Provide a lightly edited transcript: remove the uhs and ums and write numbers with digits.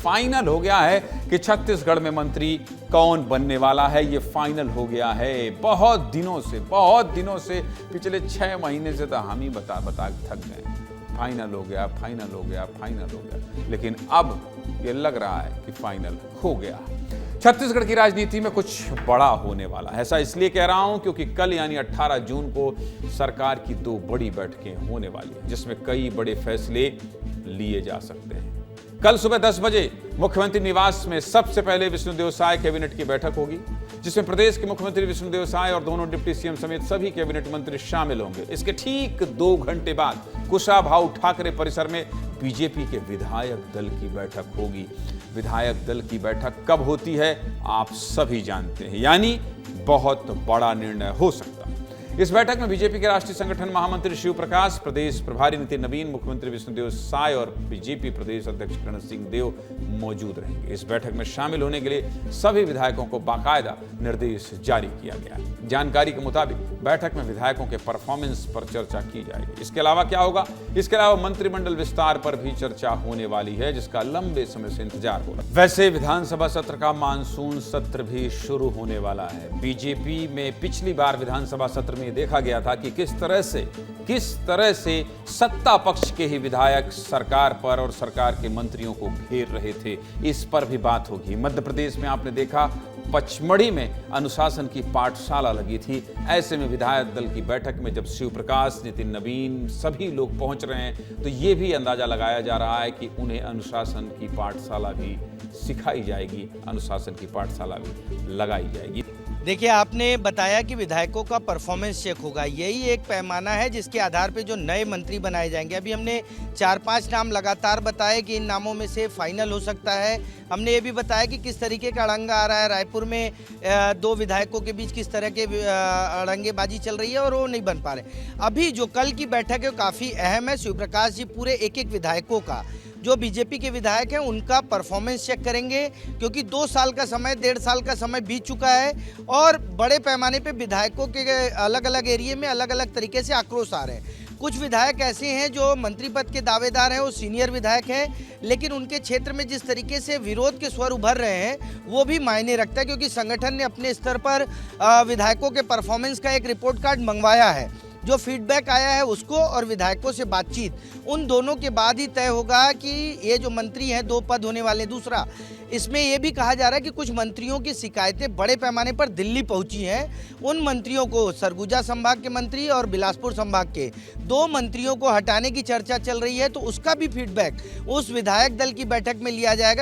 Final हो गया है कि छत्तीसगढ़ में मंत्री कौन बनने वाला है। ये फाइनल हो गया है। बहुत दिनों से पिछले 6 महीने से तो हम ही बता थक गए। फाइनल हो गया, लेकिन अब ये लग रहा है कि फाइनल हो गया। छत्तीसगढ़ की राजनीति में कुछ बड़ा होने वाला है। ऐसा इसलिए कह रहा हूं क्योंकि कल यानी 18 जून को सरकार की 2 बड़ी बैठकें होने वाली हैं, जिसमें कई बड़े फैसले लिए जा सकते हैं। कल सुबह 10 बजे मुख्यमंत्री निवास में सबसे पहले विष्णुदेव साय कैबिनेट की बैठक होगी, जिसमें प्रदेश के मुख्यमंत्री विष्णुदेव साय और दोनों डिप्टी सीएम समेत सभी कैबिनेट मंत्री शामिल होंगे। इसके ठीक 2 घंटे बाद कुशाभाऊ ठाकरे परिसर में बीजेपी के विधायक दल की बैठक होगी। विधायक दल की बैठक कब होती है आप सभी जानते हैं, यानी बहुत बड़ा निर्णय हो सकता है। इस बैठक में बीजेपी के राष्ट्रीय संगठन महामंत्री शिव प्रकाश, प्रदेश प्रभारी नितिन नवीन, मुख्यमंत्री विष्णुदेव साय और बीजेपी प्रदेश अध्यक्ष कर्ण सिंह देव मौजूद रहेंगे। इस बैठक में शामिल होने के लिए सभी विधायकों को बाकायदा निर्देश जारी किया गया है। जानकारी के मुताबिक बैठक में विधायकों के परफॉर्मेंस पर चर्चा की जाएगी। इसके अलावा क्या होगा? इसके अलावा मंत्रिमंडल विस्तार पर भी चर्चा होने वाली है, जिसका लंबे समय से इंतजार हो रहा है। वैसे विधानसभा सत्र का मानसून सत्र भी शुरू होने वाला है। बीजेपी में पिछली बार विधानसभा सत्र में देखा गया था कि किस तरह से सत्ता पक्ष के ही विधायक सरकार पर और सरकार के मंत्रियों को घेर रहे थे। इस पर भी बात होगी। मध्य प्रदेश में आपने देखा पचमढ़ी में अनुशासन की पाठशाला लगी थी। ऐसे में विधायक दल की बैठक में जब शिव प्रकाश, नितिन नवीन सभी लोग पहुंच रहे हैं, तो ये भी अंदाजा लगाया जा रहा है कि उन्हें अनुशासन की पाठशाला भी सिखाई जाएगी, अनुशासन की पाठशाला भी लगाई जाएगी। देखिए, आपने बताया कि विधायकों का परफॉर्मेंस चेक होगा। यही एक पैमाना है जिसके आधार पे जो नए मंत्री बनाए जाएंगे। अभी हमने 4-5 नाम लगातार बताए कि इन नामों में से फाइनल हो सकता है। हमने ये भी बताया कि किस तरीके का अड़ंगा आ रहा है। रायपुर में 2 विधायकों के बीच किस तरह के अड़ंगेबाजी चल रही है और वो नहीं बन पा रहे। अभी जो कल की बैठक है वो काफ़ी अहम है। शिव प्रकाश जी पूरे एक विधायकों का, जो बीजेपी के विधायक हैं, उनका परफॉर्मेंस चेक करेंगे, क्योंकि 2 साल का समय, 1.5 साल का समय बीत चुका है और बड़े पैमाने पे विधायकों के अलग अलग एरिया में अलग अलग तरीके से आक्रोश आ रहे हैं। कुछ विधायक ऐसे हैं जो मंत्री पद के दावेदार हैं, वो सीनियर विधायक हैं, लेकिन उनके क्षेत्र में जिस तरीके से विरोध के स्वर उभर रहे हैं वो भी मायने रखता है, क्योंकि संगठन ने अपने स्तर पर विधायकों के परफॉर्मेंस का एक रिपोर्ट कार्ड मंगवाया है। जो फीडबैक आया है उसको और विधायकों से बातचीत, उन दोनों के बाद ही तय होगा कि ये जो मंत्री हैं 2 पद होने वाले। दूसरा, इसमें यह भी कहा जा रहा है कि कुछ मंत्रियों की शिकायतें बड़े पैमाने पर दिल्ली पहुंची हैं। उन मंत्रियों को, सरगुजा संभाग के मंत्री और बिलासपुर संभाग के 2 मंत्रियों को हटाने की चर्चा चल रही है, तो उसका भी फीडबैक उस विधायक दल की बैठक में लिया जाएगा।